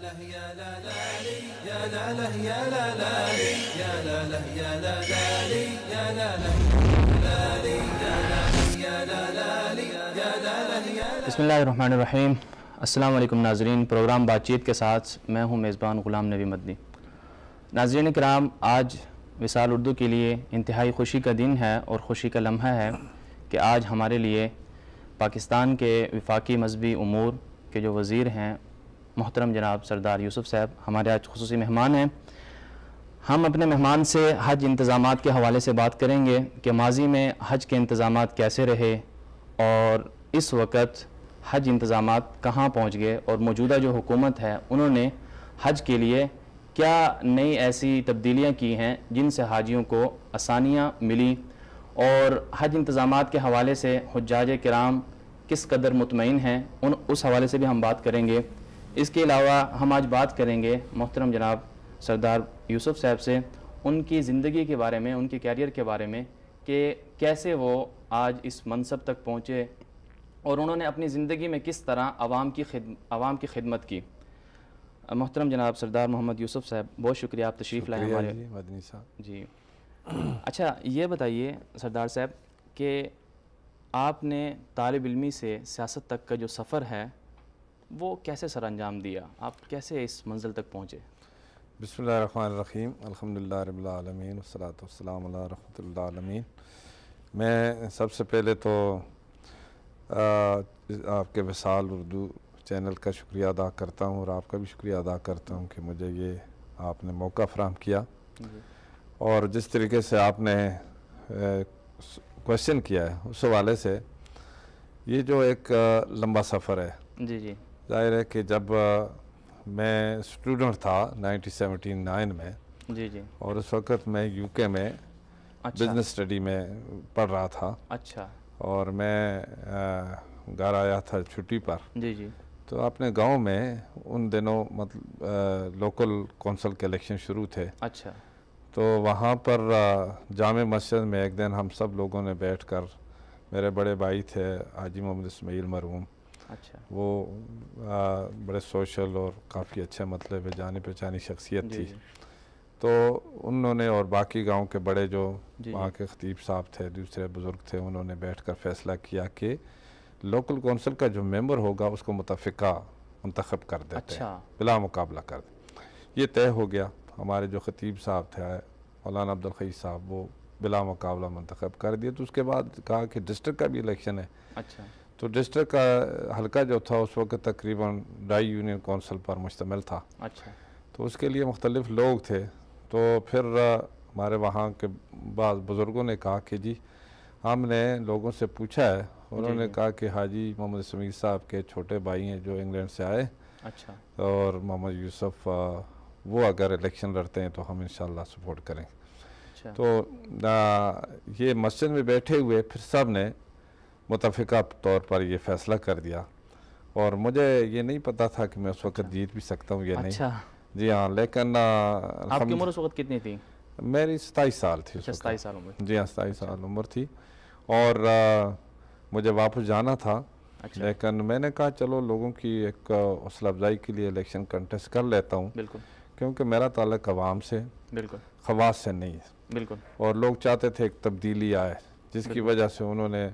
बिस्मिल्लाहिर्रहमानिर्रहीम। अस्सलाम वालेकुम नाज़रीन। प्रोग्राम बातचीत के साथ मैं हूं मेज़बान ग़ुलाम नबी मदनी। नाज़रीन किराम, आज विसाल उर्दू के लिए इंतहाई खुशी का दिन है और ख़ुशी का लम्हा है कि आज हमारे लिए पाकिस्तान के वफाकी मजहबी उमूर के जो वज़ीर हैं मोहतरम जनाब सरदार यूसुफ़ साहब हमारे आज खुसूसी मेहमान हैं। हम अपने मेहमान से हज इंतज़ामात के हवाले से बात करेंगे कि माजी में हज के इंतज़ामात कैसे रहे और इस वक्त हज इंतज़ामात कहाँ पहुँच गए और मौजूदा जो हुकूमत है उन्होंने हज के लिए क्या नई ऐसी तब्दीलियाँ की हैं जिनसे हाजियों को आसानियाँ मिली, और हज इंतज़ामात के हवाले से हुज्जाज किराम किस कदर मुतमईन हैं उस हवाले से भी हम बात करेंगे। इसके अलावा हम आज बात करेंगे मोहतरम जनाब सरदार यूसुफ़ साहब से उनकी ज़िंदगी के बारे में, उनके कैरियर के बारे में कि कैसे वो आज इस मनसब तक पहुँचे और उन्होंने अपनी ज़िंदगी में किस तरह आवाम की खिदमत की। मोहतरम जनाब सरदार मोहम्मद यूसुफ़ साहब, बहुत शुक्रिया आप तशरीफ़ लाए हमारे। मदनी साहब जी अच्छा, ये बताइए सरदार साहब कि आपने तालिब इल्मी से सियासत तक का जो सफ़र है वो कैसे सर अंजाम दिया, आप कैसे इस मंजिल तक पहुँचे? बिस्मिल्लाहिर्रहमानिर्रहीम, अल्हम्दुलिल्लाह रब्बिल आलमीन वस्सलातु वस्सलामु अला रहमतिल आलमीन। मैं सबसे पहले तो आपके विसाल उर्दू चैनल का शुक्रिया अदा करता हूँ और आपका भी शुक्रिया अदा करता हूँ कि मुझे ये आपने मौका फ़राहम किया और जिस तरीके से आपने क्वेश्चन किया है उस हवाले से ये जो एक लंबा सफ़र है। जी जी, जाहिर है कि जब मैं स्टूडेंट था 1979 में, जी जी, और उस वक़्त मैं यूके में अच्छा बिज़नेस स्टडी में पढ़ रहा था अच्छा, और मैं घर आया था छुट्टी पर। जी जी, तो अपने गांव में उन दिनों मतलब लोकल कौंसल के इलेक्शन शुरू थे। अच्छा तो वहाँ पर जामे मस्जिद में एक दिन हम सब लोगों ने बैठकर, मेरे बड़े भाई थे हाजी मोहम्मद इस्माइल मरहूम, अच्छा, वो बड़े सोशल और काफ़ी अच्छे मतलब जानी पहचानी शख्सियत जी थी। जी, तो उन्होंने और बाकी गांव के बड़े जो जी वहाँ के खतीब साहब थे, दूसरे बुज़ुर्ग थे, उन्होंने बैठकर फ़ैसला किया कि लोकल कौंसिल का जो मेंबर होगा उसको मुतफ़िका मुंतखब कर देते अच्छा, हैं, बिला मुकाबला कर दे। ये तय हो गया। हमारे जो खतीब साहब थे मौलाना अब्दुल खई साहब, वो बिला मुकाबला मुंतखब कर दिए। तो उसके बाद कहा कि डिस्ट्रिक्ट का भी इलेक्शन है। अच्छा, तो डिस्ट्रिक्ट का हल्का जो था उस वक्त तकरीबन 2.5 यूनियन कौंसिल पर मुश्तमिल था। अच्छा, तो उसके लिए मुख्तलिफ लोग थे। तो फिर हमारे वहाँ के बाद बुज़ुर्गों ने कहा कि जी हमने लोगों से पूछा है, उन्होंने जी। कहा कि हाजी मोहम्मद समीर साहब के छोटे भाई हैं जो इंग्लैंड से आए, अच्छा, और मोहम्मद यूसुफ़ वो अगर इलेक्शन लड़ते हैं तो हम इंशाल्लाह सपोर्ट करेंगे। अच्छा, तो ये मस्जिद में बैठे हुए फिर सब ने मुतफ़िका तौर पर ये फ़ैसला कर दिया, और मुझे ये नहीं पता था कि मैं उस वक्त अच्छा, जीत भी सकता हूँ या नहीं। अच्छा, जी हाँ, लेकिन आपकी उम्र उस वक्त कितनी थी? मेरी 27 साल थी उस अच्छा, वक्त। 27 साल उम्र। जी हाँ, 27 अच्छा, साल उम्र थी, और मुझे वापस जाना था। अच्छा, लेकिन मैंने कहा चलो लोगों की एक हौसला अफजाई के लिए इलेक्शन कंटेस्ट कर लेता हूँ, बिल्कुल, क्योंकि मेरा ताल्लुक अवाम से, बिल्कुल, खवास से नहीं है, बिल्कुल, और लोग चाहते थे एक तब्दीली आए, जिसकी बिल्कुल, वजह से उन्होंने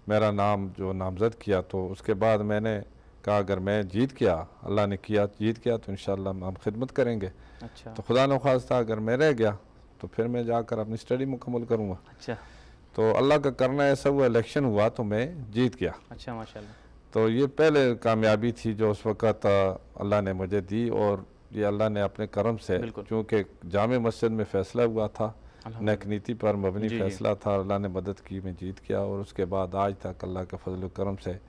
मेरा नाम जो नामज़द किया। तो उसके बाद मैंने कहा अगर मैं जीत गया, अल्लाह ने किया जीत गया, तो इंशाल्लाह हम खिदमत करेंगे। अच्छा, तो खुदा न खास्ता अगर मैं रह गया तो फिर मैं जाकर अपनी स्टडी मुकम्मल करूँगा। अच्छा, तो अल्लाह का करना ऐसा हुआ, इलेक्शन हुआ तो मैं जीत गया। अच्छा, माशाल्लाह, तो ये पहले कामयाबी थी जो उस वक़्त अल्लाह ने मुझे दी, और ये अल्लाह ने अपने करम से, बिल्कुल, चूँकि जामे मस्जिद में फ़ैसला हुआ था, नेक अल्हम्दुलिल्लाह, नीति पर मबनी जी, जी, फ़ैसला था, अल्लाह ने मदद की, मैं जीत गया। और उसके बाद आज तक अल्लाह के फजल व करम से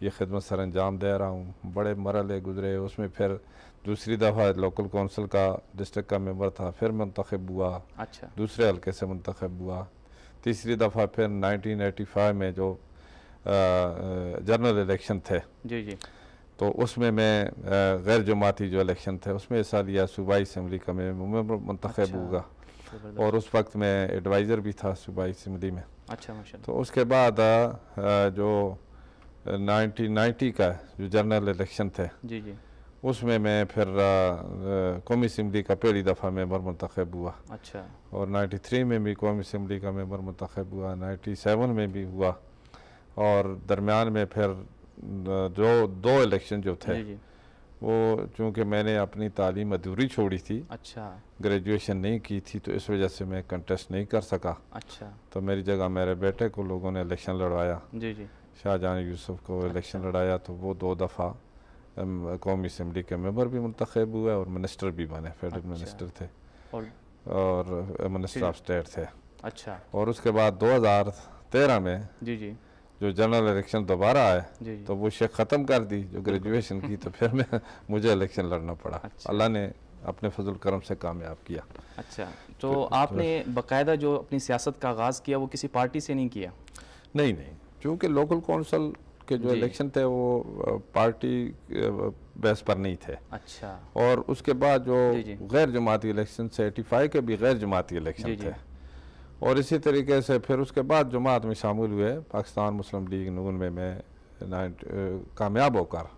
ये खिदमत सर अंजाम दे रहा हूँ। बड़े मरहले गुजरे, उसमें फिर दूसरी दफ़ा लोकल कौंसिल का डिस्ट्रिक्ट का मेंबर था, फिर मुंतखब हुआ, अच्छा, दूसरे हल्के से मुंतखब हुआ। तीसरी दफ़ा फिर 1985 में जो जनरल इलेक्शन थे, जी, जी, तो उसमें मैं गैर जमाती जो इलेक्शन थे उसमें हिस्सा लिया। सूबाई असम्बली का मैं मेंबर मुंतखब अच्छा, हुआ, ज़बरदस्त, और उस वक्त मैं एडवाइज़र भी था सूबाई असम्बली में। अच्छा, माशाल्लाह, तो उसके बाद जो 1990 का जो जनरल इलेक्शन थे, जी, जी, उसमें मैं फिर कौमी असम्बली का पहली दफ़ा मेंबर मुंतखब हुआ। अच्छा। और 93 में भी कौमी असम्बली का मेंबर मुंतखब हुआ, 97 में भी हुआ। और दरमियान में फिर जो 2 इलेक्शन जो थे जी जी। वो चूँकि मैंने अपनी तालीम अधूरी छोड़ी थी, अच्छा। ग्रेजुएशन नहीं की थी, तो इस वजह से मैं कंटेस्ट नहीं कर सका। अच्छा। तो मेरी जगह मेरे बेटे को लोगों ने इलेक्शन लड़वाया, जी जी। शाहजहां यूसुफ को इलेक्शन अच्छा। लड़ाया, तो वो 2 दफ़ा कौमी असम्बली के मेंबर भी मुंतखब हुए और मिनिस्टर भी बने, फेडरल अच्छा। मिनिस्टर थे और मिनिस्टर ऑफ स्टेट थे। अच्छा। और उसके बाद 2013 में जी जी। जो जनरल इलेक्शन दोबारा आए जी जी। तो वो शेख ख़त्म कर दी जो ग्रेजुएशन की, तो फिर मुझे इलेक्शन लड़ना पड़ा। अच्छा। अल्लाह ने अपने फजल करम से कामयाब किया। अच्छा, तो आपने बाकायदा जो अपनी सियासत का आगाज़ किया वो किसी पार्टी से नहीं किया? नहीं, चूँकि लोकल कौंसल के जो इलेक्शन थे वो पार्टी बेस पर नहीं थे। अच्छा। और उसके बाद जो जी। गैर जमाती इलेक्शन से 85 के भी गैर जमाती इलेक्शन थे। और इसी तरीके से फिर उसके बाद जमात में शामिल हुए, पाकिस्तान मुस्लिम लीग नून में मैं कामयाब होकर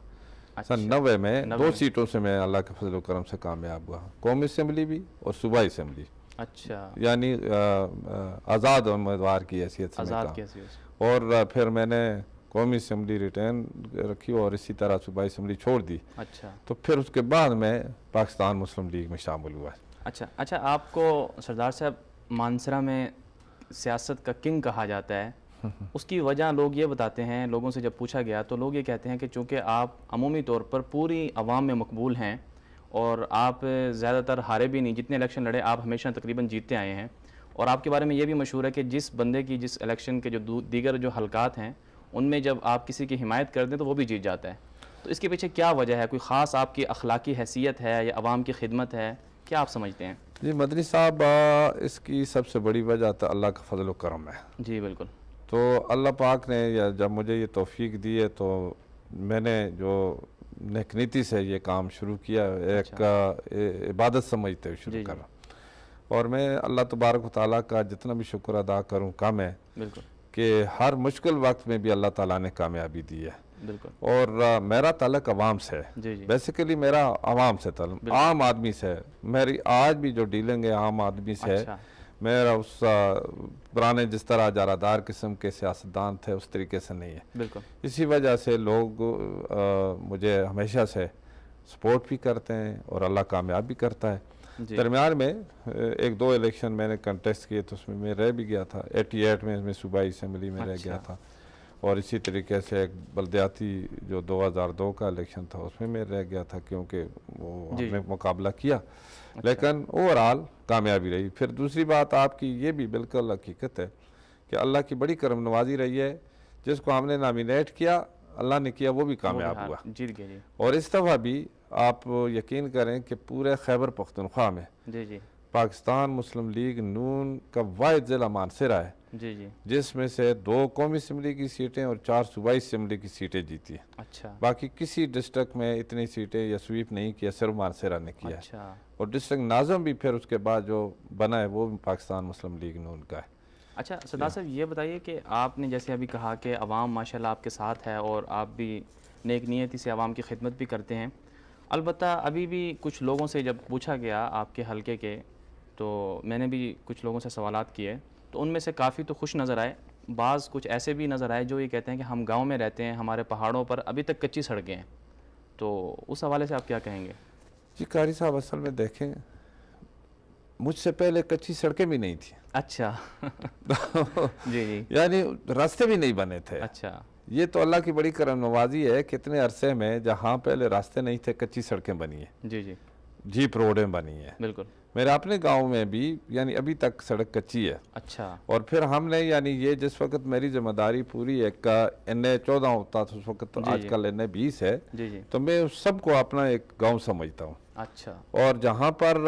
सन 90 में 2 सीटों से मैं अल्लाह के फजल करम से कामयाब हुआ, कौमी असम्बली भी और सूबाई असम्बली। अच्छा। यानी आज़ाद उम्मीदवार की हैसियत से और फिर मैंने कौमी असम्बली रिटर्न रखी और इसी तरह सूबाई असम्बली छोड़ दी। अच्छा। तो फिर उसके बाद मैं पाकिस्तान मुस्लिम लीग में शामिल हुआ। अच्छा, आपको सरदार साहब मानसरा में सियासत का किंग कहा जाता है, उसकी वजह लोग ये बताते हैं, लोगों से जब पूछा गया तो लोग ये कहते हैं कि चूँकि आप अमूमी तौर पर पूरी आवाम में मकबूल हैं और आप ज़्यादातर हारे भी नहीं, जितने इलेक्शन लड़े आप हमेशा तकरीबन जीतते आए हैं, और आपके बारे में ये भी मशहूर है कि जिस बंदे की जिस इलेक्शन के जो दीगर जो हलकात हैं उनमें जब आप किसी की हिमायत कर दें तो वो भी जीत जाता है। तो इसके पीछे क्या वजह है? कोई ख़ास आपकी अखलाकी हैसियत है या आवाम की खिदमत है, क्या आप समझते हैं? जी मदनी साहब, इसकी सबसे बड़ी वजह तो अल्लाह का फजल करम है। जी बिल्कुल। तो अल्लाह पाक ने या जब मुझे ये तौफीक दी है तो मैंने जो नेक नीति से ये काम शुरू किया, एक इबादत समझते हुए शुरू करा। और मैं अल्लाह तबारक व तआला का जितना भी शुक्र अदा करूँ कम है, बिल्कुल, कि हर मुश्किल वक्त में भी अल्लाह ताला ने कामयाबी दी है। बिल्कुल। और मेरा ताल्लुक अवाम से है। बेसिकली मेरा अवाम से ताल्लुक, आम आदमी से। मेरी आज भी जो डीलिंग है आम आदमी से है। मेरा उस पुराने जिस तरह जारादार किस्म के सियासतदान थे उस तरीके से नहीं है। बिल्कुल। इसी वजह से लोग मुझे हमेशा से सपोर्ट भी करते हैं और अल्लाह कामयाब भी करता है। दरमियान में 1-2 इलेक्शन मैंने कंटेस्ट किए तो उसमें मैं रह भी गया था। 88 में मैं सूबाई असम्बली में रह गया था। और इसी तरीके से एक बल्दियाती जो 2002 का इलेक्शन था उसमें मैं रह गया था, क्योंकि वो हमने मुकाबला किया। लेकिन ओवरऑल कामयाबी रही। फिर दूसरी बात आपकी ये भी बिल्कुल हकीकत है कि अल्लाह की बड़ी करम नवाजी रही है, जिसको हमने नामिनेट किया अल्लाह ने किया वो भी कामयाब हुआ, जीत गया जी। और इस दफ़ा भी आप यकीन करें कि पूरे खैबर पख्तूनख्वा में पाकिस्तान मुस्लिम लीग नून का वाहिद ज़िला मानसरा है जिसमें से 2 कौमी असम्बली की सीटें और 4 सूबाई असम्बली की सीटें जीती है। अच्छा। बाकी किसी डिस्ट्रिक्ट में इतनी सीटें या स्वीप नहीं किया, सिर्फ मानसरा ने किया। अच्छा। है। और डिस्ट्रिक्ट नाज़म भी फिर उसके बाद जो बना है वो भी पाकिस्तान मुस्लिम लीग नून का है। अच्छा सरदार साहब, ये बताइए कि आपने जैसे अभी कहा कि अवाम माशाल्लाह आपके साथ है और आप भी नेक नियति से अवाम की खिदमत भी करते हैं। अलबत्ता अभी भी कुछ लोगों से जब पूछा गया आपके हलके के, तो मैंने भी कुछ लोगों से सवालात किए तो उनमें से काफ़ी तो खुश नज़र आए, बाज़ कुछ ऐसे भी नज़र आए जो ये कहते हैं कि हम गांव में रहते हैं, हमारे पहाड़ों पर अभी तक कच्ची सड़कें हैं। तो उस हवाले से आप क्या कहेंगे? जी कारी साहब, असल में देखें मुझसे पहले कच्ची सड़कें भी नहीं थी। अच्छा। जी। यानी रास्ते भी नहीं बने थे। अच्छा। ये तो अल्लाह की बड़ी करम नवाजी है, कितने अरसे में जहाँ पहले रास्ते नहीं थे कच्ची सड़कें बनी है। जी, जीप रोडें बनी है। बिल्कुल। मेरे अपने गांव में भी यानी अभी तक सड़क कच्ची है। अच्छा। और फिर हमने यानी ये जिस वक्त मेरी जिम्मेदारी पूरी एक NA 14 होता था उस वक्त, तो आजकल NA 20 है। जी। तो मैं सबको अपना एक गांव समझता हूँ। अच्छा। और जहाँ पर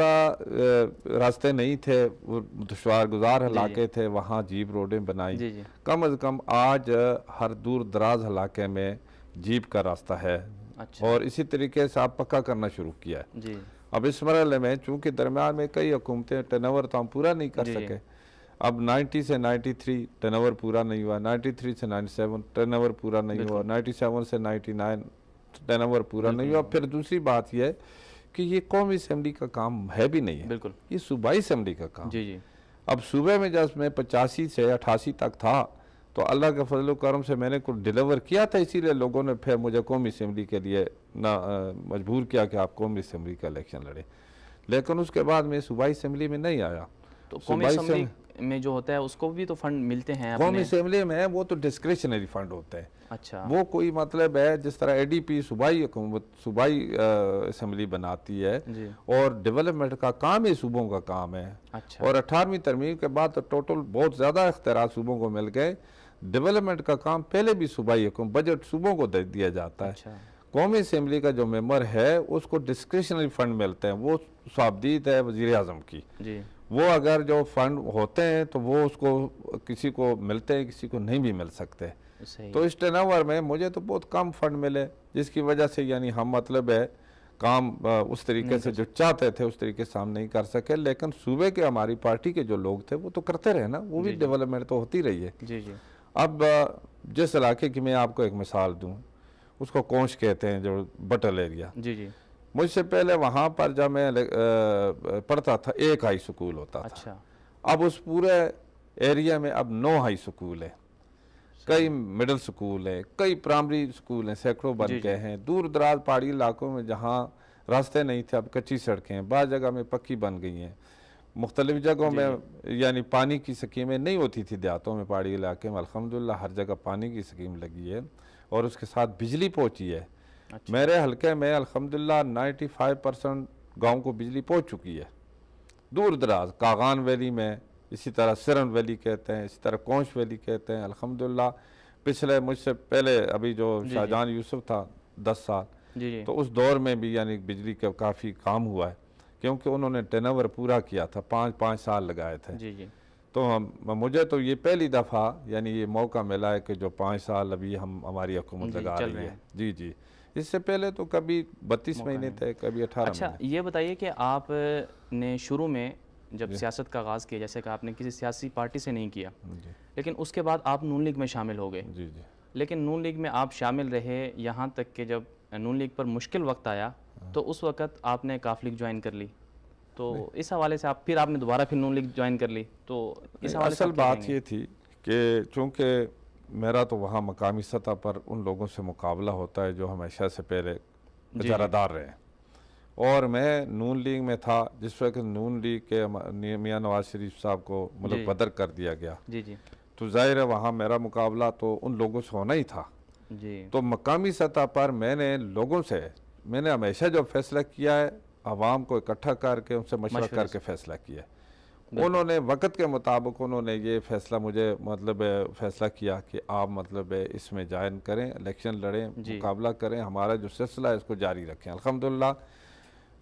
रास्ते नहीं थे, वो दुश्वार गुजार इलाके थे, वहाँ जीप रोडें बनाई। जी। कम अज़ कम आज हर दूर दराज इलाके में जीप का रास्ता है। अच्छा। और इसी तरीके से आप पक्का करना शुरू किया है। जी। अब इस मरहले में चूँकि दरमियान में कई हुकूमतें टर्नओवर तो हम पूरा नहीं कर सके। अब 90 से 93 टर्नओवर पूरा नहीं हुआ, 93 से 97 टर्नओवर पूरा नहीं हुआ, 97 से 99 टेनओवर पूरा नहीं हुआ। फिर दूसरी बात यह है कि ये कौमी असम्बली का काम है भी नहीं है, बिल्कुल, ये सूबाई असम्बली का काम। जी जी। अब सूबे में जब मैं 85 से 88 तक था तो अल्लाह के फजल करम से मैंने कुछ डिलीवर किया था, इसीलिए लोगों ने फिर मुझे कौमी असम्बली के लिए ना मजबूर किया कि आप कौमी असम्बली का इलेक्शन लड़ें। लेकिन उसके बाद मैं सूबाई असम्बली में नहीं आया। तो कौमी असम्बली में जो होता है उसको भी तो फंड मिलते हैं कौमी असम्बली में, वो तो डिस्क्रिशनरी फंड होते हैं। अच्छा, वो कोई मतलब है जिस तरह एडीपी सूबाई हुकूमत सूबाई असम्बली बनाती है जी। और डेवलपमेंट का काम ही सूबों का काम है। अच्छा, और 18वीं तरमीम के बाद तो टोटल बहुत ज़्यादा इख्तियार सूबों को मिल गए। डेवलपमेंट का काम पहले भी सूबाई हुकूमत बजट सूबों को दे दिया जाता है। अच्छा, कौमी असम्बली का जो मेंबर है उसको डिस्क्रिशनरी फंड मिलते हैं, वो साबदीद है वज़ीर आज़म की जी। वो अगर जो फंड होते हैं तो वो उसको किसी को मिलते हैं, किसी को नहीं भी मिल सकते। सही। तो इस टर्नओवर में मुझे तो बहुत कम फंड मिले, जिसकी वजह से यानी हम मतलब है काम उस तरीके से जो चाहते थे उस तरीके से हम नहीं कर सके। लेकिन सूबे के हमारी पार्टी के जो लोग थे वो तो करते रहे ना, वो भी डेवलपमेंट तो होती रही है। जी जी। अब जिस इलाके की मैं आपको एक मिसाल दूँ, उसको कोंश कहते हैं, जो बटल एरिया। जी जी। मुझसे पहले वहाँ पर जब मैं पढ़ता था एक हाई स्कूल होता था। अच्छा, अब उस पूरे एरिया में अब 9 हाई स्कूल है, कई मिडिल स्कूल है, कई प्राइमरी स्कूल हैं, सैकड़ों बन गए हैं। दूर दराज पहाड़ी इलाकों में जहाँ रास्ते नहीं थे अब कच्ची सड़कें हैं, बाद जगह में पक्की बन गई हैं। मुख्तलिफ जगहों में यानी पानी की स्कीमें नहीं होती थी देहातों में, पहाड़ी इलाके में अल्हम्दुलिल्लाह हर जगह पानी की स्कीम लगी है और उसके साथ बिजली पहुँची है। अच्छा। मेरे हलके में अल्हम्दुलिल्लाह 95% गाँव को बिजली पहुँच चुकी है। दूर दराज कागान वैली में, इसी तरह सिरन वैली कहते हैं, इसी तरह कोंश वैली कहते हैं। अल्हम्दुलिल्लाह पिछले मुझसे पहले अभी जो शाहजहान यूसुफ था 10 साल, जी जी। तो उस दौर में भी यानी बिजली का काफ़ी काम हुआ है, क्योंकि उन्होंने टर्नओवर पूरा किया था, 5-5 साल लगाए थे। जी जी। तो मुझे तो ये पहली दफ़ा यानी ये मौका मिला है कि जो 5 साल अभी हमारी हुकूमत लगा रही है। जी जी, इससे पहले तो कभी 32 महीने थे, कभी 18 अच्छा, महीने। ये बताइए कि आपने शुरू में जब सियासत का आगाज़ किया, जैसे कि आपने किसी सियासी पार्टी से नहीं किया, लेकिन उसके बाद आप नून लीग में शामिल हो गए। जी जी। लेकिन नून लीग में आप शामिल रहे यहाँ तक कि जब नून लीग पर मुश्किल वक्त आया तो उस वक़्त आपने काफ लीग ज्वाइन कर ली। तो इस हवाले से आपने दोबारा फिर नून लीग ज्वाइन कर ली, तो इस हवाले से असल बात ये थी कि चूँकि मेरा तो वहाँ मकामी सतह पर उन लोगों से मुकाबला होता है जो हमेशा से पहले इजारादार रहे, और मैं नून लीग में था जिस वक्त नून लीग के मियां नवाज शरीफ साहब को मतलब बदर कर दिया गया। जी जी। तो जाहिर है वहाँ मेरा मुकाबला तो उन लोगों से होना ही था जी। तो मकामी सतह पर मैंने हमेशा जो फैसला किया है आवाम को इकट्ठा करके उनसे मशवरा करके फैसला किया। उन्होंने वक़्त के मुताबिक उन्होंने ये फैसला मुझे मतलब फैसला किया कि आप मतलब इसमें ज्वाइन करें, इलेक्शन लड़ें, मुकाबला करें, हमारा जो सिलसिला है इसको जारी रखें। अल्हम्दुलिल्लाह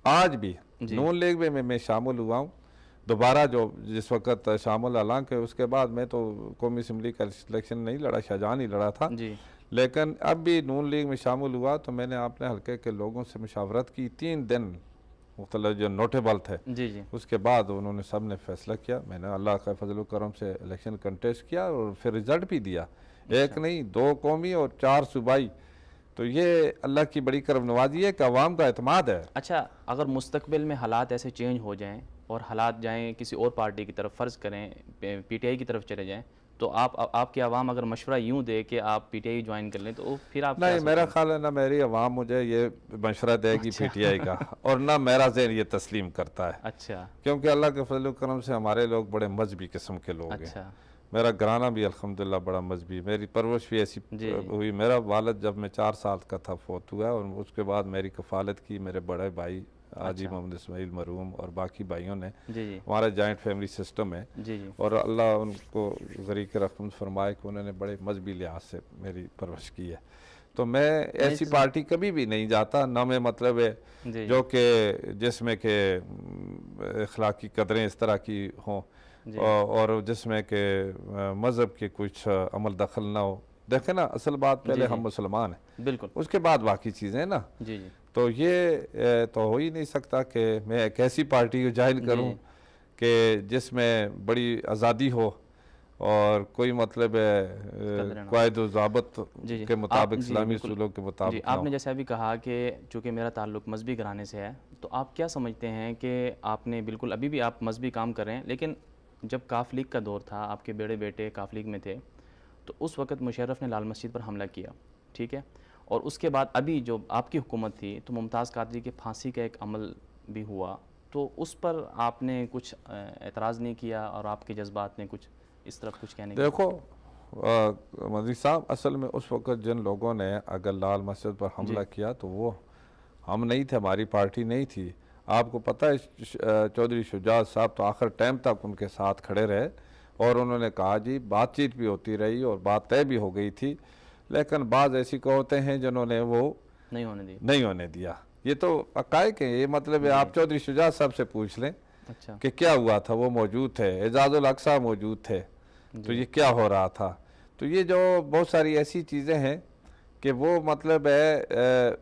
आज भी नून लीग में मैं शामिल हुआ हूँ दोबारा, जो जिस वक्त शामिल, हालांकि उसके बाद मैं तो कौमी असम्बली का इलेक्शन नहीं लड़ा, शाहजहान ही लड़ा था, लेकिन अब भी नून लीग में शामिल हुआ तो मैंने अपने हल्के के लोगों से मशावरत की। 3 दिन मुख्तलिफ जो नोटेबल थे जी। उसके बाद उन्होंने सब ने फैसला किया। मैंने अल्लाह का फजल करम से इलेक्शन कंटेस्ट किया और फिर रिजल्ट भी दिया। एक नहीं 2 कौमी और 4 सूबाई। तो ये अल्लाह की बड़ी करम नवाजी है कि अवाम का एतमाद है। अच्छा, अगर मुस्तकबिल में हालात ऐसे चेंज हो जाएं और हालात जाएं किसी और पार्टी की तरफ, फ़र्ज़ करें पीटीआई की तरफ चले जाएं, तो आपकी आवाम अगर मशवरा यूँ दे कि आप पीटीआई ज्वाइन कर लें तो फिर आप नहीं, मेरा ख्याल है ना मेरी आवाम मुझे ये मशवरा देगी पीटीआई का, और ना मेरा ज़हन ये तस्लीम करता है। अच्छा, क्योंकि अल्लाह के फजल करम से हमारे लोग बड़े मजहबी किस्म के लोग हैं। मेरा घराना भी अल्हम्दुलिल्लाह बड़ा मजहबी, मेरी परवरिश भी ऐसी हुई। मेरा वालिद जब मैं 4 साल का था फौत हुआ, और उसके बाद मेरी कफ़ालत की मेरे बड़े भाई हाजी मोहम्मद इस्माइल मरूम और बाकी भाइयों ने। हमारा जॉइंट फैमिली सिस्टम है और अल्लाह उनको ग़रीक़ रहमत फरमाए कि उन्होंने बड़े मजहबी लिहाज से मेरी परवरिश की है। तो मैं ऐसी पार्टी कभी भी नहीं जाता, ना मैं मतलब है जो कि जिसमें के अखलाकी कदरें इस तरह की हों और जिसमें के मज़हब के कुछ अमल दखल ना हो। देखें ना, असल बात पहले हम मुसलमान हैं, बिल्कुल, उसके बाद बाकी चीज़ें ना। तो ये तो हो ही नहीं सकता कि मैं एक ऐसी पार्टी को ज्वाइन करूं कि जिसमें बड़ी आज़ादी हो और कोई मतलब है कायद ज़ाबत के मुताबिक इस्लामी उसूलों के मुताबिक। आपने जैसे अभी कहा कि चूँकि मेरा ताल्लुक़ मजहबी घराने से है, तो आप क्या समझते हैं कि आपने बिल्कुल अभी भी आप मजहबी काम कर रहे हैं, लेकिन जब काफ लीग का दौर था, आपके बड़े बेटे काफ लीग में थे, तो उस वक़्त मुशर्रफ ने लाल मस्जिद पर हमला किया, ठीक है, और उसके बाद अभी जो आपकी हुकूमत थी तो मुमताज़ कादरी की फांसी का एक अमल भी हुआ, तो उस पर आपने कुछ एतराज़ नहीं किया और आपके जज्बात ने कुछ इस तरफ कुछ कहने? देखो मदनी साहब, असल में उस वक़्त जिन लोगों ने अगर लाल मस्जिद पर हमला किया तो वो हम नहीं थे, हमारी पार्टी नहीं थी। आपको पता है चौधरी शुजात साहब तो आखिर टाइम तक उनके साथ खड़े रहे और उन्होंने कहा जी, बातचीत भी होती रही और बात तय भी हो गई थी, लेकिन बाज़ ऐसी कौतें हैं जिन्होंने वो नहीं होने दिया। ये तो हक़ाइक़ है, ये मतलब है आप चौधरी शुजात साहब से पूछ लें अच्छा कि क्या हुआ था। वो मौजूद थे, एजाज़ुल अक़सा मौजूद थे, तो ये क्या हो रहा था। तो ये जो बहुत सारी ऐसी चीज़ें हैं कि वो मतलब है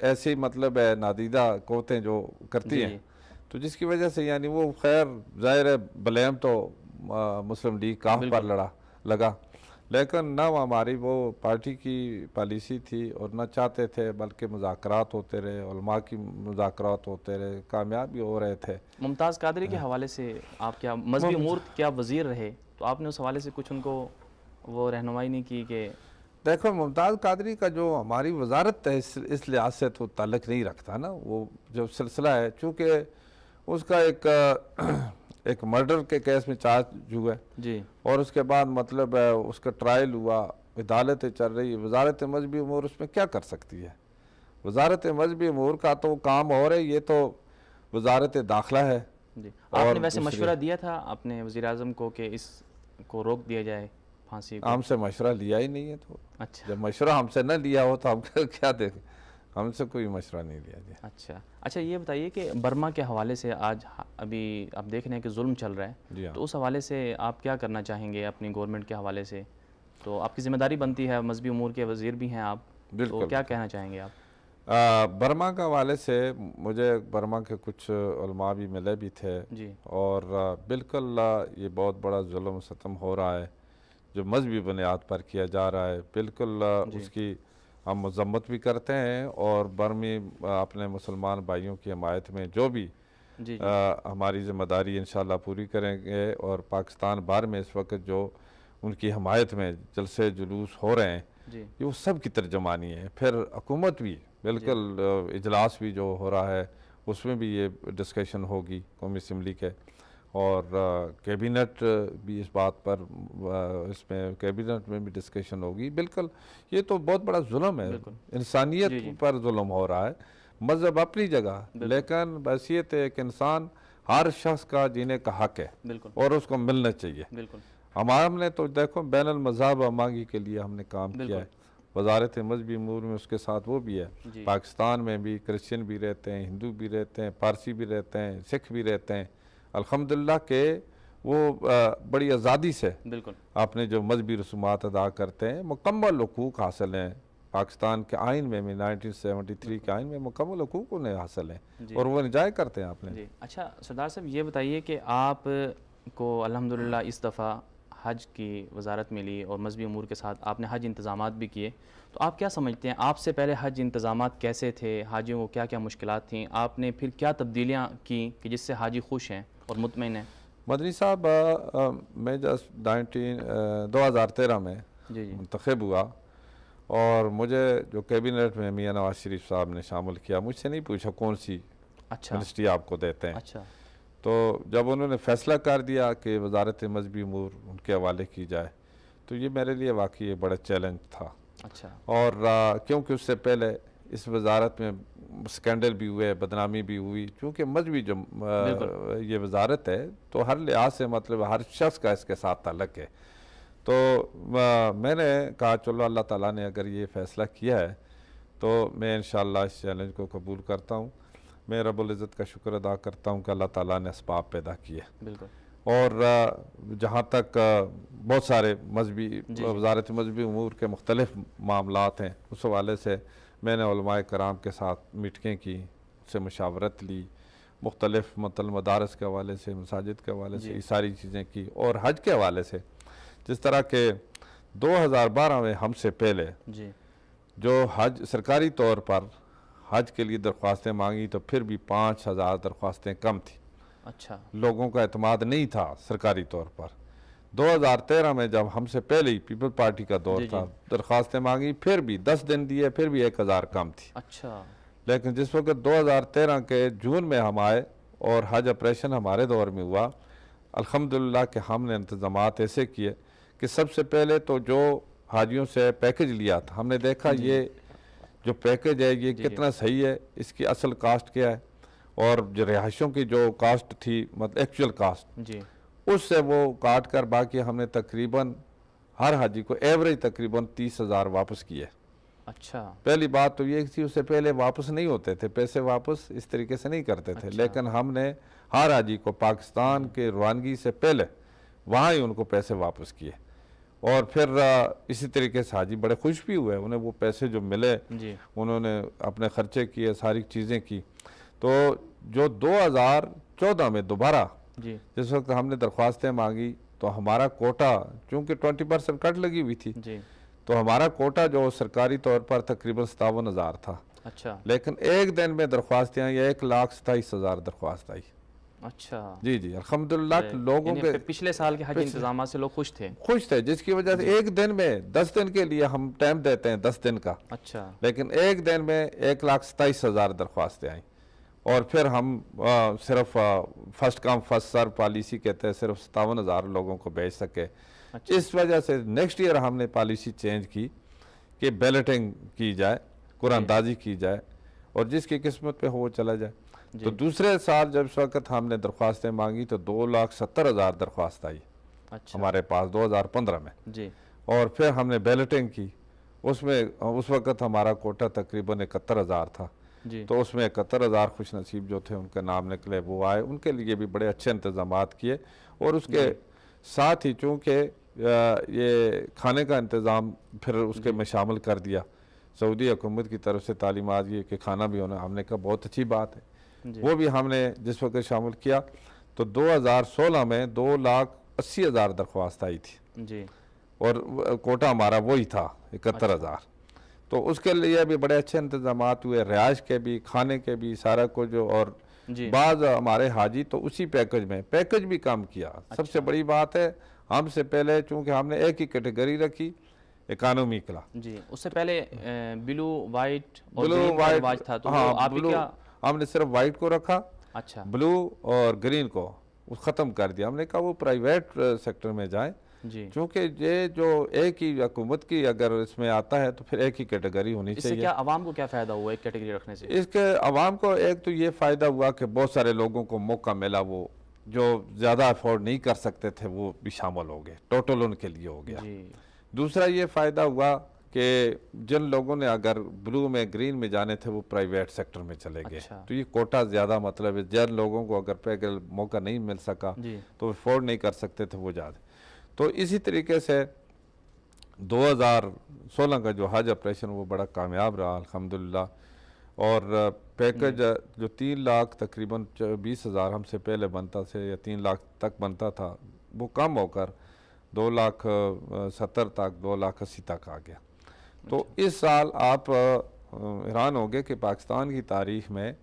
ऐसी मतलब है नादीदा कौतें जो करती हैं, तो जिसकी वजह से यानी वो खैर ज़ाहिर है ब्लेम तो मुस्लिम लीग काफ पर लगा, लेकिन ना हमारी वो पार्टी की पॉलिसी थी और ना चाहते थे, बल्कि मुज़ाकरात होते रहे, उलमा की मुज़ाकरात होते रहे, कामयाब भी हो रहे थे। मुमताज़ कादरी के हवाले से आप क्या मजहबी उमूर क्या वज़ीर रहे, तो आपने उस हवाले से कुछ उनको वो रहनुमाई नहीं की कि देखो मुमताज़ कादरी का जो हमारी वजारत है इस लिहाज से तो ताल्लुक़ नहीं रखता ना। वो जो सिलसिला है, चूँकि उसका एक मर्डर के केस में चार्ज हुआ जी, और उसके बाद मतलब है उसका ट्रायल हुआ, अदालतें चल रही है, वजारत मजहबी उमूर उसमें क्या कर सकती है। वजारत मजहबी उमूर का तो काम और है, ये तो वजारत दाखिला है जी। आपने वैसे मशवरा दिया था अपने वज़ीर आज़म को कि इसको रोक दिया जाए फांसी को? हमसे मशवरा लिया ही नहीं है, तो अच्छा, जब मशवरा हमसे न लिया हो तो हम क्या देखें, हमसे कोई मशवरा नहीं लिया गया। अच्छा ये बताइए कि बर्मा के हवाले से आज अभी आप देख रहे हैं कि जुल्म चल रहा है, तो उस हवाले से आप क्या करना चाहेंगे अपनी गवर्नमेंट के हवाले से? तो आपकी ज़िम्मेदारी बनती है, मजहबी उमूर के वज़ीर भी हैं आप, तो क्या कहना चाहेंगे आप? बर्मा के हवाले से मुझे बर्मा के कुछ उलमा भी मिले भी थे जी, और बिल्कुल ये बहुत बड़ा जुल्म सितम हो रहा है जो मजहबी बुनियाद पर किया जा रहा है। बिल्कुल उसकी हम मजम्मत भी करते हैं और बर्मी अपने मुसलमान भाइयों की हमायत में जो भी हमारी ज़िम्मेदारी इंशाल्लाह पूरी करेंगे। और पाकिस्तान भर में इस वक्त जो उनकी हमायत में जलसे जुलूस हो रहे हैं ये वो सब की तर्जमानी है। फिर हुकूमत भी बिल्कुल इजलास भी जो हो रहा है उसमें भी ये डिस्कशन होगी कौमी असम्बली के, और कैबिनेट भी इस बात पर इसमें कैबिनेट में भी डिस्कशन होगी। बिल्कुल ये तो बहुत बड़ा जुल्म है, इंसानियत पर जुल्म हो रहा है। मज़हब अपनी जगह, लेकिन बहसीयत एक इंसान हर शख्स का जीने का हक है और उसको मिलना चाहिए। हमने तो देखो बैनुल मज़हब मांगी के लिए हमने काम किया है, वजारत मजहबी उमूर में उसके साथ वो भी है। पाकिस्तान में भी क्रिश्चियन भी रहते हैं, हिंदू भी रहते हैं, पारसी भी रहते हैं, सिख भी रहते हैं। अल्हम्दुलिल्लाह के वो बड़ी आज़ादी से अपने जो मजहबी रसूमात अदा करते हैं, मुकम्मल हुकूक हासिल हैं। पाकिस्तान के आइन में 1973 के आइन में मुकम्मल हुकूक उन्हें हासिल हैं और वो इंजॉय करते हैं आपने। अच्छा सरदार साहब ये बताइए कि आप को अल्हम्दुलिल्लाह इस दफ़ा हज की वजारत मिली और मजहबी उमूर के साथ आपने हज इंतज़ामात भी किए, तो आप क्या समझते हैं आपसे पहले हज इंतज़ामात कैसे थे, हाजियों को क्या क्या मुश्किलात थी, आपने फिर क्या तब्दीलियाँ की कि जिससे हाजी खुश हैं और मुतमईन हैं? मदनी साहब मैं जस्ट 2013 में मुंतखब हुआ और मुझे जो कैबिनेट में मियां नवाज शरीफ साहब ने शामिल किया, मुझसे नहीं पूछा कौन सी मिनिस्ट्री आपको देते हैं। तो जब उन्होंने फ़ैसला कर दिया कि वजारत मजहबी उमूर उनके हवाले की जाए, तो ये मेरे लिए वाकई एक बड़ा चैलेंज था। और क्योंकि उससे पहले इस वजारत में स्कैंडल भी हुए, बदनामी भी हुई, चूँकि मजहबी जो ये वजारत है तो हर लिहाज से मतलब हर शख्स का इसके साथ ताल्लुक़ है। तो मैंने कहा चलो अल्लाह ताला ने अगर ये फ़ैसला किया है तो मैं इंशाअल्लाह इस चैलेंज को कबूल करता हूँ। मैं रब्बुल इज़्ज़त का शुक्र अदा करता हूँ कि अल्लाह ताला ने असबाब पैदा किए। और जहाँ तक बहुत सारे मजहबी वजारत मजहबी उमूर के मुख्तलिफ मामलात हैं, उस हवाले से मैंने उलमाए कराम के साथ मीटिंगें की, उससे मशावरत ली, मुख्तलिफ मतलब मदारस के हवाले से, मसाजिद के हवाले से ये सारी चीज़ें की। और हज के हवाले से जिस तरह के 2012 में हमसे पहले जी जो हज सरकारी तौर पर हज के लिए दरख्वास्तें मांगी तो फिर भी 5000 दरख्वास्तें कम थी। अच्छा लोगों का एतमाद नहीं था सरकारी तौर पर। 2013 में जब हमसे पहले ही पीपल पार्टी का दौर जी था, जी दरख्वास्तें मांगी, फिर भी 10 दिन दिए, फिर भी 1000 कम थी। अच्छा लेकिन जिस वक्त 2013 के जून में हम आए और हज ऑपरेशन हमारे दौर में हुआ, अल्हम्दुलिल्लाह कि हमने इंतज़ामात ऐसे किए कि सबसे पहले तो जो हाजियों से पैकेज लिया था, हमने देखा जी ये जो पैकेज है ये जी जी कितना सही है, इसकी असल कास्ट क्या है, और जो रिहाइशों की जो कास्ट थी मतलब एक्चुअल कास्ट, जी उससे वो काट कर बाकी हमने तकरीबन हर हाजी को एवरेज तकरीबन 30,000 वापस किए। अच्छा पहली बात तो ये थी उससे पहले वापस नहीं होते थे पैसे, वापस इस तरीके से नहीं करते थे। अच्छा लेकिन हमने हर हाजी को पाकिस्तान के रवानगी से पहले वहाँ ही उनको पैसे वापस किए, और फिर इसी तरीके से हाजी बड़े खुश भी हुए, उन्हें वो पैसे जो मिले जी उन्होंने अपने खर्चे किए, सारी चीज़ें की। तो जो 2014 में दोबारा जी जिस वक्त हमने दरख्वास्तें मांगी तो हमारा कोटा चूँकि 20% कट लगी हुई थी, जी तो हमारा कोटा जो सरकारी तौर पर तकरीबन 57,000 था। अच्छा लेकिन एक दिन में दरख्वास्तें आई 1,27,000 दरख्वास्त आई। अच्छा जी जी अल्हम्दुलिल्लाह कि लोगों यानी के पिछले साल के हज पिछले- इंतजाम से लोग खुश थे। खुश थे, जिसकी वजह से एक दिन में 10 दिन के लिए हम टाइम देते हैं 10 दिन का, अच्छा लेकिन एक दिन में 1,27,000 दरख्वास्तें आई। और फिर हम सिर्फ first come first serve policy के तहत सिर्फ 57,000 लोगों को भेज सके। अच्छा इस वजह से नेक्स्ट ईयर हमने पॉलिसी चेंज की कि बैलेटिंग की जाए, कुरानदाजी की जाए, और जिसकी किस्मत पे हो वो चला जाए। जी तो दूसरे साल जब इस वक्त हमने दरख्वास्तें मांगी तो 2,70,000 दरख्वास्त आई अच्छा हमारे पास 2015 में, जी और फिर हमने बैलेटिंग की, उसमें उस वक्त हमारा कोटा तकरीबन 71,000 था। जी तो उसमें 71,000 खुश नसीब जो थे उनके नाम निकले, वो आए, उनके लिए भी बड़े अच्छे इंतजामात किए। और उसके साथ ही चूँकि ये खाने का इंतज़ाम फिर उसके में शामिल कर दिया सऊदी हुकूमत की तरफ से तालीमात, ये कि खाना भी होना, हमने कहा बहुत अच्छी बात है, जी वो भी हमने जिस वक्त शामिल किया। तो 2016 में 2,80,000 दरख्वास्त आई थी, जी और कोटा हमारा वही था 71,000। तो उसके लिए भी बड़े अच्छे इंतजामात हुए, रिहाइश के भी, खाने के भी, सारा कुछ। और जी बाद हमारे हाजी तो उसी पैकेज में पैकेज भी काम किया। सबसे बड़ी बात है हमसे पहले चूँकि हमने एक ही कैटेगरी रखी, इकानमी क्लास। जी उससे पहले ब्लू वाइट और ब्लू ग्रीन का वाइट, रिवाज था, तो हाँ वो आप ही ब्लू, क्या? हमने सिर्फ वाइट को रखा, अच्छा ब्लू और ग्रीन को ख़त्म कर दिया। हमने कहा वो प्राइवेट सेक्टर में जाएं, जी क्योंकि ये जो एक ही हुकूमत की अगर इसमें आता है तो फिर एक ही कैटेगरी होनी इससे चाहिए। क्या आवाम को क्या फ़ायदा हुआ एक कैटेगरी रखने से? इसके अवाम को एक तो ये फ़ायदा हुआ कि बहुत सारे लोगों को मौका मिला, वो जो ज़्यादा अफोर्ड नहीं कर सकते थे वो भी शामिल हो गए, टोटल उनके लिए हो गया। जी दूसरा ये फ़ायदा हुआ कि जिन लोगों ने अगर ब्लू में ग्रीन में जाने थे वो प्राइवेट सेक्टर में चले गए। अच्छा। तो ये कोटा ज़्यादा मतलब है, जिन लोगों को अगर पैकेज मौका नहीं मिल सका जी तो अफोर्ड नहीं कर सकते थे वो ज़्यादा। तो इसी तरीके से 2016 का जो हज ऑपरेशन वो बड़ा कामयाब रहा अल्हम्दुलिल्लाह। और पैकेज जो 3 लाख तकरीबन 20,000 हमसे पहले बनता से या 3 लाख तक बनता था, वो कम होकर 2,70,000 तक, 2,80,000 तक आ गया। तो इस साल आप हैरान होंगे कि पाकिस्तान की तारीख में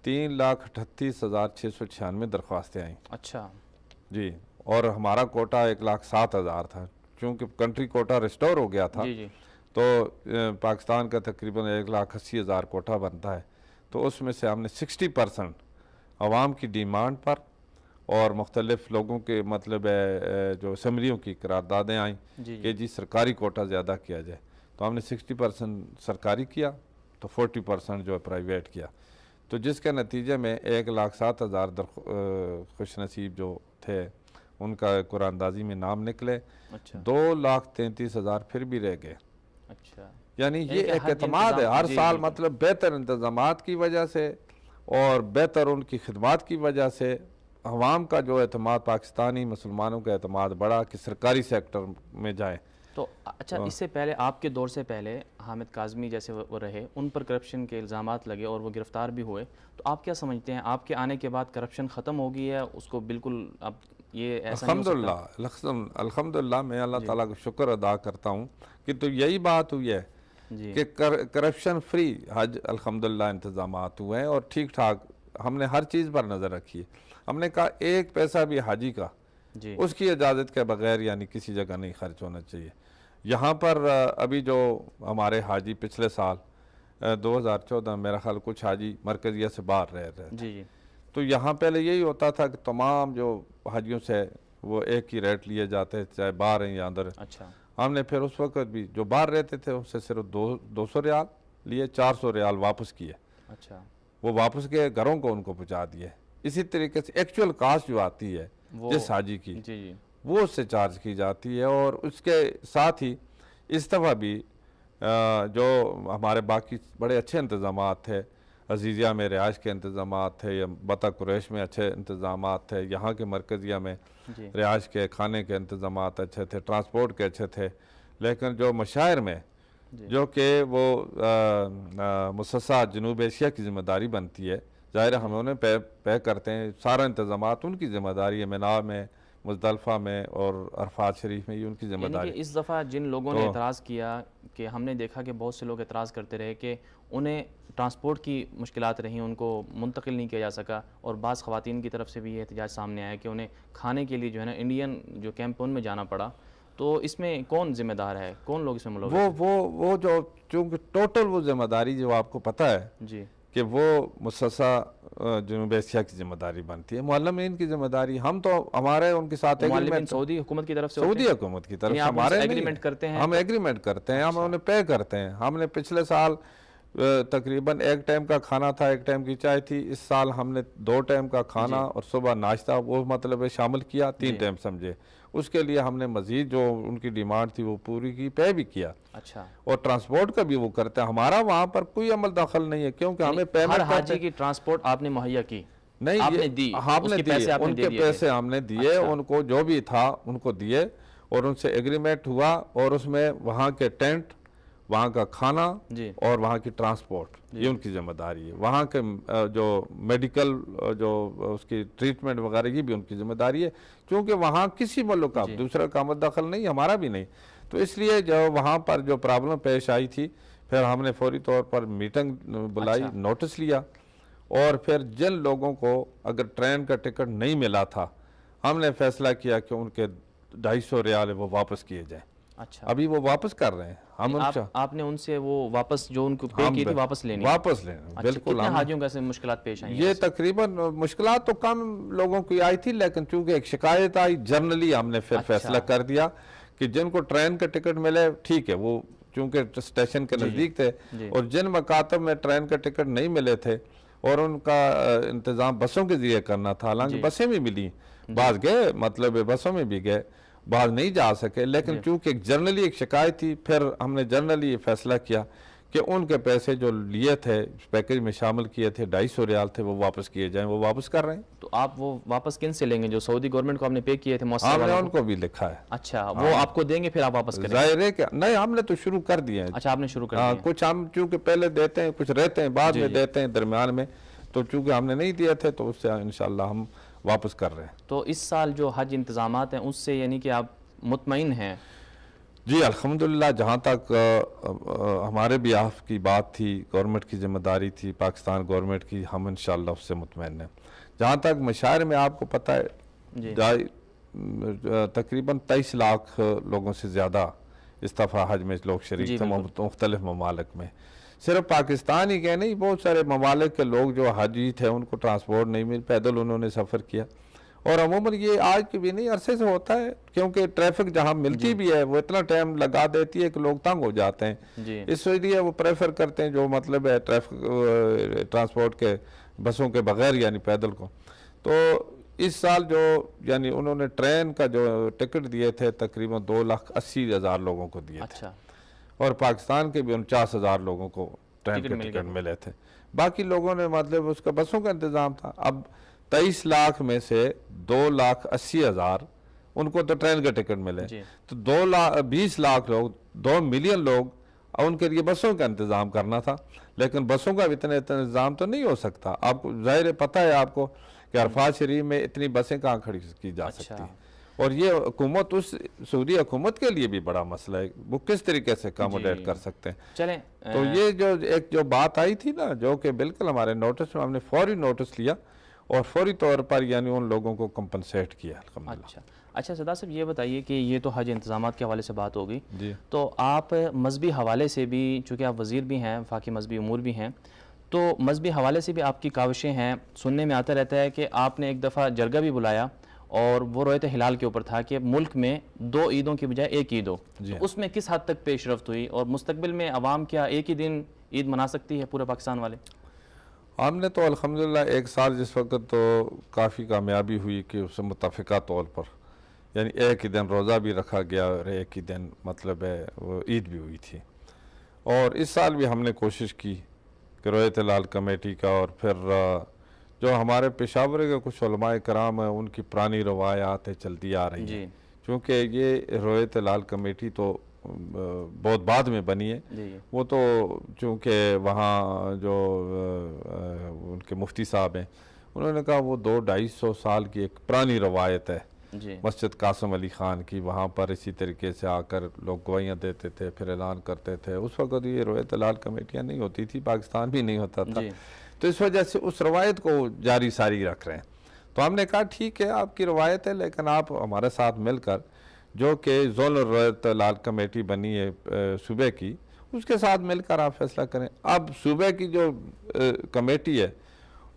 3,38,696 दरख्वास्तें आई। अच्छा जी, और हमारा कोटा 1,07,000 था। चूँकि कंट्री कोटा रिस्टोर हो गया था, जी जी तो पाकिस्तान का तकरीबन 1,80,000 कोटा बनता है। तो उसमें से हमने 60% आवाम की डिमांड पर और मुख्तलिफ लोगों के मतलब जो असम्बलियों की करारदादें आई जी कि जी सरकारी कोटा ज़्यादा किया जाए, तो हमने 60% सरकारी किया, तो 40% जो है प्राइवेट किया। तो जिसके नतीजे में 1,07,000 खुश नसीब जो थे उनका कुरानदाजी में नाम निकले। अच्छा 2,33,000 फिर भी रह गए। अच्छा यानी ये यानी कि एक हज एतमाद है हर जी, साल, जी, मतलब बेहतर इंतजामात की वजह से और बेहतर उनकी खिदमात की वजह से अवाम का जो एतमाद, पाकिस्तानी मुसलमानों का एतमाद बढ़ा कि सरकारी सेक्टर में जाएँ। तो अच्छा, इससे पहले आपके दौर से पहले हामिद काज़मी जैसे वो रहे, उन पर करप्शन के इल्ज़ामात लगे और वो गिरफ़्तार भी हुए, तो आप क्या समझते हैं आपके आने के बाद करप्शन ख़त्म हो गई है, उसको बिल्कुल अब ये ऐसा नहीं हो सकता? अल्हम्दुलिल्लाह मैं अल्लाह ताला का शुक्र अदा करता हूँ कि तो यही बात हुई है जी कि करप्शन फ्री हज अल्हम्दुलिल्लाह इंतज़ामात हुए हैं और ठीक ठाक हमने हर चीज़ पर नज़र रखी है। हमने कहा एक पैसा भी हाजी का जी उसकी इजाज़त के बगैर यानी किसी जगह नहीं खर्च होना चाहिए। यहाँ पर अभी जो हमारे हाजी पिछले साल 2014 मेरा ख्याल कुछ हाजी मरकजिया से बाहर रह रहे थे, जी जी तो यहाँ पहले यही होता था कि तमाम जो हाजियों से वो एक ही रेट लिए जाते चाहे बाहर हैं या अंदर हैं। अच्छा हमने फिर उस वक्त भी जो बाहर रहते थे उनसे सिर्फ 200 रियाल लिए, 400 रियाल वापस किए, अच्छा वो वापस के घरों को उनको पहुँचा दिए। इसी तरीके से एक्चुअल कास्ट जो आती है वो जिस हाजी की जी जी वो उससे चार्ज की जाती है। और उसके साथ ही इस दफ़ा भी जो हमारे बाकी बड़े अच्छे इंतज़ाम थे, अजीज़िया में रिहाइश के इंतज़ाम थे या बता कुरैश में अच्छे इंतज़ाम थे, यहाँ के मरकज़िया में जी रिहाइश के खाने के इंतज़ाम अच्छे थे, ट्रांसपोर्ट के अच्छे थे। लेकिन जो मशायर में जी जो कि वो मुसस्सा जनूब एशिया की ज़िम्मेदारी बनती है, ज़ाहिर है हम उन्हें पे करते हैं, सारा इंतज़ाम उनकी ज़िम्मेदारी है, मिना में, मुज़दलिफ़ा में और अरफात शरीफ में, ये उनकी यानी ज़िम्मेदारी। कि इस दफ़ा जिन लोगों ने एतराज़ किया, कि हमने देखा कि बहुत से लोग एतराज़ करते रहे कि उन्हें ट्रांसपोर्ट की मुश्किलात रहीं, उनको मुंतकिल नहीं किया जा सका, और बाज़ ख़वातीन की तरफ से भी ये एहतजाज सामने आया कि उन्हें खाने के लिए जो है ना इंडियन जो कैंप उनमें जाना पड़ा। तो इसमें कौन ज़िम्मेदार है, कौन लोग इसमें मुलव्वस हैं? वो जो चूँकि टोटल वो ज़िम्मेदारी जो आपको पता है जी कि वो मुसस्सा जनूब एशिया की ज़िम्मेदारी बनती है, मुअल्लिमीन की ज़िम्मेदारी। हम तो हमारे उनके साथ मुअल्लिमीन एग्रीमेंट सऊदी हुकूमत की तरफ से होते सऊदी हैं? हुकूमत की तरफ यानी से आप उनसे हमारे एग्रीमेंट नहीं, करते हैं हम तो? एग्रीमेंट करते हैं, हम अच्छा। उन्हें पे करते हैं। हमने पिछले साल तकरीबन एक टाइम का खाना था, एक टाइम की चाय थी। इस साल हमने 2 टाइम का खाना जी और सुबह नाश्ता वो मतलब है शामिल किया, 3 जी टाइम समझे। उसके लिए हमने मजीद जो उनकी डिमांड थी वो पूरी की, पे भी किया। अच्छा, और ट्रांसपोर्ट का भी वो करते हैं। हमारा वहाँ पर कोई अमल दखल नहीं है क्योंकि यानी हमें हर पेमेंट हाजी की ट्रांसपोर्ट आपने मुहैया की, नहीं, आपने ये दी, हमने उसके दिए, पैसे आपने दे उनके दिए थे? पैसे हमने दिए, अच्छा। उनको जो भी था उनको दिए और उनसे एग्रीमेंट हुआ और उसमें वहाँ के टेंट, वहाँ का खाना जी और वहाँ की ट्रांसपोर्ट ये उनकी जिम्मेदारी है। वहाँ के जो मेडिकल जो उसकी ट्रीटमेंट वगैरह ये भी उनकी जिम्मेदारी है, क्योंकि वहाँ किसी मुल्क का जी दूसरा का दखल नहीं, हमारा भी नहीं। तो इसलिए जो वहाँ पर जो प्रॉब्लम पेश आई थी, फिर हमने फौरी तौर पर मीटिंग बुलाई, अच्छा। नोटिस लिया और फिर जिन लोगों को अगर ट्रेन का टिकट नहीं मिला था, हमने फैसला किया कि उनके 250 रियाल है वो वापस किए जाएं। अच्छा, अभी वो वापस कर रहे हैं। हम उनसे आपने उनसे वो वापस जो उनको पे की थी वापस लेनी है? वापस लेना अच्छा, बिल्कुल। कितने हम हाजियों का ऐसे मुश्किलात पेश आई हैं ये वैसे? तकरीबन मुश्किलात तो कम लोगों की आई थी, लेकिन चूंकि एक शिकायत आई, जनरली हमने फिर अच्छा। फैसला कर दिया कि जिनको ट्रेन का टिकट मिले ठीक है, वो चूंकि स्टेशन के जी, नज़दीक थे, जी। और जिन मकातब में ट्रेन का टिकट नहीं मिले थे और उनका इंतज़ाम बसों के जरिए करना था, हालांकि जी। बसें भी मिली, बाज गए, मतलब बसों में भी गए, बाहर नहीं जा सके, लेकिन जी। चूंकि जनरली एक शिकायत थी, फिर हमने जनरली ये फैसला किया कि उनके पैसे जो लिए थे पैकेज में शामिल किए थे 250 रियाल थे, वो वापस किए जाएं। वो वापस कर रहे हैं। तो आप वो वापस किन से लेंगे जो सऊदी गवर्नमेंट को आपने पे किए थे मुअस्ससा हमने वालों को? उनको भी लिखा है। अच्छा, वो आपको देंगे फिर आप वापस करेंगे? जाहिर है कि नहीं, हमने तो शुरू कर दिए हैं। अच्छा, आपने शुरू कर हाँ, दिया। कुछ हम चूंकि पहले देते हैं, कुछ रहते हैं, बाद जी, में जी। देते हैं, दरमियान में, तो चूंकि हमने नहीं दिए थे तो उससे इंशाल्लाह हम वापस कर रहे हैं। तो इस साल जो हज इंतजामात हैं उससे यानी कि आप मुतमईन हैं? जी अल्हम्दुलिल्लाह, जहाँ तक हमारे बिहाफ की बात थी, गवर्नमेंट की जिम्मेदारी थी, पाकिस्तान गवर्नमेंट की, हम इंशाल्लाह उससे मुतमईन हैं। जहाँ तक मशायर में आपको पता है जी तकरीबन 23 लाख लोगों से ज़्यादा इस दफ़ा हज में लोग जी, शरीक थे बिल्कुल। मुख्तलिफ ममालिक में। सिर्फ पाकिस्तान ही के नहीं, बहुत सारे ममालिक के लोग जो हजी थे उनको ट्रांसपोर्ट नहीं मिल, पैदल उन्होंने सफ़र किया। और अमूमन ये आज के भी नहीं, अरसे से होता है, क्योंकि ट्रैफिक जहाँ मिलती भी है वो इतना टाइम लगा देती है कि लोग तंग हो जाते हैं। जी इसलिए वो प्रेफर करते हैं जो मतलब है ट्रैफिक ट्रांसपोर्ट के बसों के बगैर यानी पैदल को। तो इस साल जो यानी उन्होंने ट्रेन का जो टिकट दिए थे तकरीबन 2,80,000 लोगों को दिए थे, अच्छा, और पाकिस्तान के भी 49,000 लोगों को ट्रेन के टिकट मिले थे। बाकी लोगों ने मतलब उसका बसों का इंतज़ाम था। अब 23 लाख में से 2,80,000 उनको तो ट्रेन का टिकट मिले। तो 2,20,00,000 लोग, 2 मिलियन लोग, उनके लिए बसों का इंतज़ाम करना था, लेकिन बसों का इतना इंतज़ाम तो नहीं हो सकता। आपको ज़ाहिर पता है आपको कि अरफात शरीफ में इतनी बसें कहाँ खड़ी की जा सकती हैं। और ये हुकूमत, उस सऊदी हुकूमत के लिए भी बड़ा मसला है, वो किस तरीके से अकोमोडेट कर सकते हैं। चलें, तो ये जो बात आई थी ना, जो कि बिल्कुल हमारे नोटिस में, हमने फौरी नोटिस लिया और फौरी तौर पर यानी उन लोगों को कंपनसेट किया। अच्छा सदा साहब, ये बताइए कि ये तो हज इंतज़ामात के हवाले से बात हो गई जी। तो आप मजहबी हवाले से भी, चूँकि आप वज़ीर भी हैं, वफाकी मजहबी उमूर भी हैं, तो मजहबी हवाले से भी आपकी काविशें हैं। सुनने में आता रहता है कि आपने एक दफ़ा जरगा भी बुलाया और वो रोयत हिलाल के ऊपर था कि मुल्क में 2 ईदों की बजाय एक ईद हो। तो उसमें किस हद तक पेशरफ्त हुई और मुस्तकबिल में अवाम क्या एक ही दिन ईद मना सकती है पूरे पाकिस्तान वाले? हमने तो अल्हम्दुलिल्लाह एक साल जिस वक्त तो काफ़ी कामयाबी हुई कि उससे मुतफ़िका तौर पर यानी एक ही दिन रोज़ा भी रखा गया और एक ही दिन मतलब है वो ईद भी हुई थी। और इस साल भी हमने कोशिश की कि रोयत हिलाल कमेटी का और फिर जो हमारे पेशावर के कुछ उलमाए कराम हैं उनकी पुरानी रवायात चलती आ रही हैं, क्योंकि ये रोयत हिलाल कमेटी तो बहुत बाद में बनी है। वो तो चूँकि वहाँ जो उनके मुफ्ती साहब हैं उन्होंने कहा वो 200-250 साल की एक पुरानी रवायत है मस्जिद कासिम अली ख़ान की, वहाँ पर इसी तरीके से आकर लोग गवाहियाँ देते थे, फिर ऐलान करते थे। उस वक़्त ये रोयत हिलाल कमेटियाँ नहीं होती थी, पाकिस्तान भी नहीं होता था, तो इस वजह से उस रवायत को जारी सारी रख रहे हैं। तो हमने कहा ठीक है आपकी रवायत है, लेकिन आप हमारे साथ मिलकर जो कि ज़ोन रोयत हिलाल कमेटी बनी है सूबे की, उसके साथ मिलकर आप फैसला करें। अब सूबे की जो कमेटी है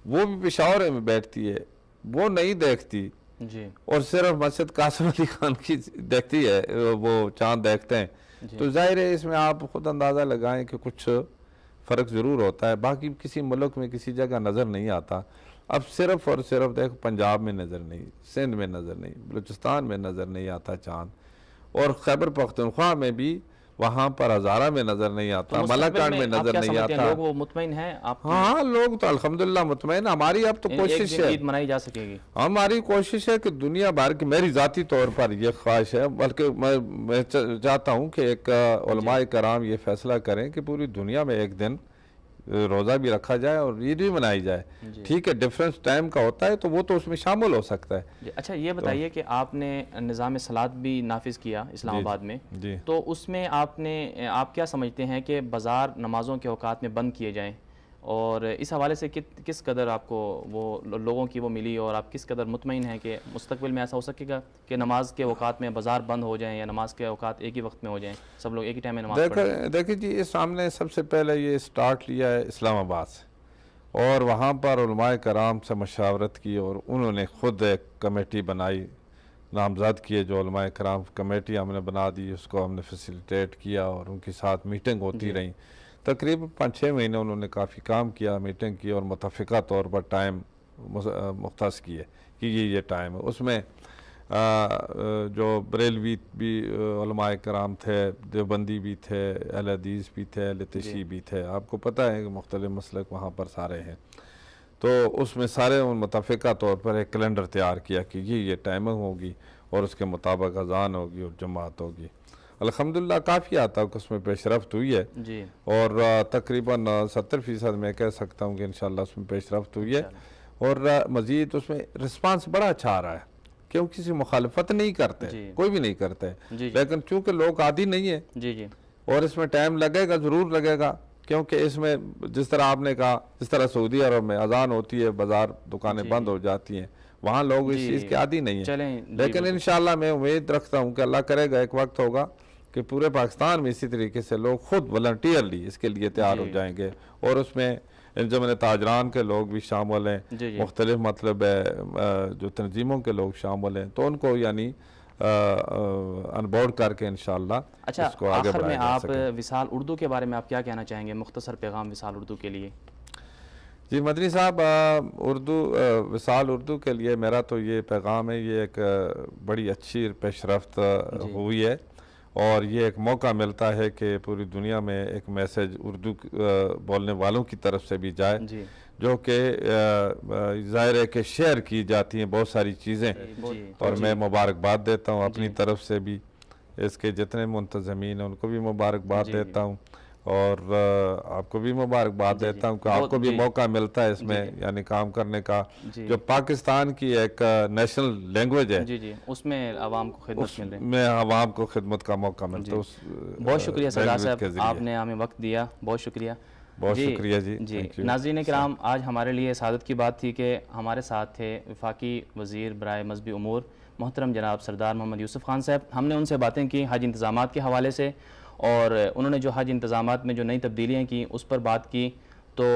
वो भी पेशावर में बैठती है, वो नहीं देखती जी, और सिर्फ मस्जिद कासिम अली खान की देखती है, वो चांद देखते हैं। तो जाहिर है इसमें आप खुद अंदाज़ा लगाएं कि कुछ फ़र्क ज़रूर होता है। बाकी किसी मुल्क में किसी जगह नज़र नहीं आता। अब सिर्फ और सिर्फ देखो पंजाब में नज़र नहीं, सिंध में नज़र नहीं, बलूचिस्तान में नज़र नहीं आता चांद, और खैबर पख्तूनख्वा में भी वहाँ पर हज़ारा में नज़र नहीं आता, तो मलाकान में नज़र नहीं आता। लोग वो मुतमईन हैं आप? हाँ, लोग तो अल्हम्दुलिल्लाह मुतमईन। हमारी अब तो कोशिश है, ईद मनाई जा सकेगी। हमारी कोशिश है कि दुनिया भर की, मेरी ज़ाती तौर पर यह ख्वाहिश है, बल्कि मैं चाहता हूँ कि एक उलमाए कराम ये फैसला करें कि पूरी दुनिया में एक दिन रोज़ा भी रखा जाए और ईद भी मनाई जाए। ठीक है, डिफरेंस टाइम का होता है तो वो तो उसमें शामिल हो सकता है। अच्छा ये बताइए कि आपने निज़ाम सलात भी नाफिज किया इस्लामाबाद में, तो उसमें आपने, आप क्या समझते हैं कि बाज़ार नमाज़ों के औकात में बंद किए जाएँ, और इस हवाले से किस कदर आपको वो लोगों की वो मिली और आप किस कदर मुतमईन हैं कि मुस्तकबिल में ऐसा हो सकेगा कि नमाज के औकात में बाज़ार बंद हो जाएं या नमाज के औकात एक ही वक्त में हो जाएं, सब लोग एक ही टाइम में नमाज पढ़ें? देखिए जी, इस सामने सबसे पहले ये स्टार्ट लिया है इस्लामाबाद से, और वहाँ पर उलमाए कराम से मशावरत की और उन्होंने ख़ुद एक कमेटी बनाई, नामज़द किए जो उलमाए कराम कमेटी हमने बना दी, उसको हमने फैसिलिटेट किया और उनके साथ मीटिंग होती रही। तकरीबन 5-6 महीने उन्होंने काफ़ी काम किया, मीटिंग की और मुतफ़िका तौर पर टाइम मुख्तस किए कि ये टाइम है। उसमें जो बरेलवी भी उलमाए कराम थे, देवबंदी भी थे, अहले हदीस भी थे, अहले तशय्युअ भी थे। आपको पता है कि मुख्तलिफ मसलक वहाँ पर सारे हैं, तो उसमें सारे उन मुतफ़िका तौर पर एक कैलेंडर तैयार किया कि ये टाइमिंग होगी और उसके मुताबिक अज़ान होगी और जमात होगी। अल्हम्दुलिल्लाह काफ़ी हद तक उसमें पेशरफ्त हुई है जी, और तकरीबन 70% मैं कह सकता हूँ कि इंशाअल्लाह उसमें पेशरफ्त हुई है, और मज़ीद उसमें रिस्पांस बड़ा अच्छा आ रहा है, क्यों किसी मुखालफत नहीं करते, कोई भी नहीं करते, लेकिन चूँकि लोग आदी नहीं है जी, और इसमें टाइम लगेगा, ज़रूर लगेगा, क्योंकि इसमें जिस तरह आपने कहा, जिस तरह सऊदी अरब में अजान होती है, बाज़ार दुकानें बंद हो जाती हैं, वहाँ लोग इस चीज़ के आदी नहीं है। लेकिन इंशाअल्लाह मैं उम्मीद रखता हूँ कि अल्लाह करेगा एक वक्त होगा कि पूरे पाकिस्तान में इसी तरीके से लोग खुद वॉलंटियरली इसके लिए तैयार हो जाएंगे, और उसमें इंजमन ताजरान के लोग भी शामिल हैं, मुख्तलिफ मतलब जो तंजीमों के लोग शामिल हैं, तो उनको यानी अनबोर्ड करके इंशाअल्लाह इसको आगे बढ़ाया जा सके। आप विसाल उर्दू के बारे में आप क्या कहना चाहेंगे, मुख्तसर पैगाम विसाल उर्दू के लिए? जी मदनी साहब, विसाल उर्दू के लिए मेरा तो ये पैगाम है, ये एक बड़ी अच्छी पेशरफ्त हुई है, और ये एक मौका मिलता है कि पूरी दुनिया में एक मैसेज उर्दू बोलने वालों की तरफ से भी जाए, जो कि ज़ाहिर है कि शेयर की जाती हैं बहुत सारी चीज़ें, और मैं मुबारकबाद देता हूँ अपनी तरफ से भी, इसके जितने मुंतज़मीन हैं उनको भी मुबारकबाद देता हूँ, और आपको भी मुबारकबाद देता हूँ कि आपको भी मौका मिलता है इसमें यानी काम करने का, जो पाकिस्तान की एक नेशनल लैंग्वेज है जी जी, उसमें आवाम को खिदमत मिल रही है, में आवाम को खिदमत का मौका मिलता है। उस बहुत शुक्रिया सरदार साहब, आपने हमें वक्त दिया, बहुत शुक्रिया। बहुत शुक्रिया जी। नाज़रीन किराम, आज हमारे लिए सादत की बात थी कि हमारे साथ थे वफाकी वज़ीर बराए मजहबी उमूर मोहतरम जनाब सरदार मोहम्मद यूसुफ़ खान साहब। हमने उनसे बातें की हज इंतज़ामात के हवाले से, और उन्होंने जो हज इंतज़ामात में जो नई तब्दीलियाँ की उस पर बात की। तो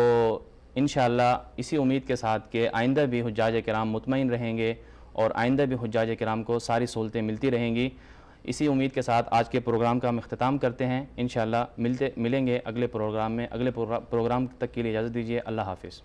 इंशाअल्लाह इसी उम्मीद के साथ कि आइंदा भी हुज्जाज किराम मुतमईन रहेंगे और आइंदा भी हुज्जाज किराम को सारी सहूलतें मिलती रहेंगी, इसी उम्मीद के साथ आज के प्रोग्राम का हम अख्तिताम करते हैं। इंशाअल्लाह मिलेंगे अगले प्रोग्राम में। अगले प्रोग्राम तक के लिए इजाज़त दीजिए। अल्लाह हाफ़िज़।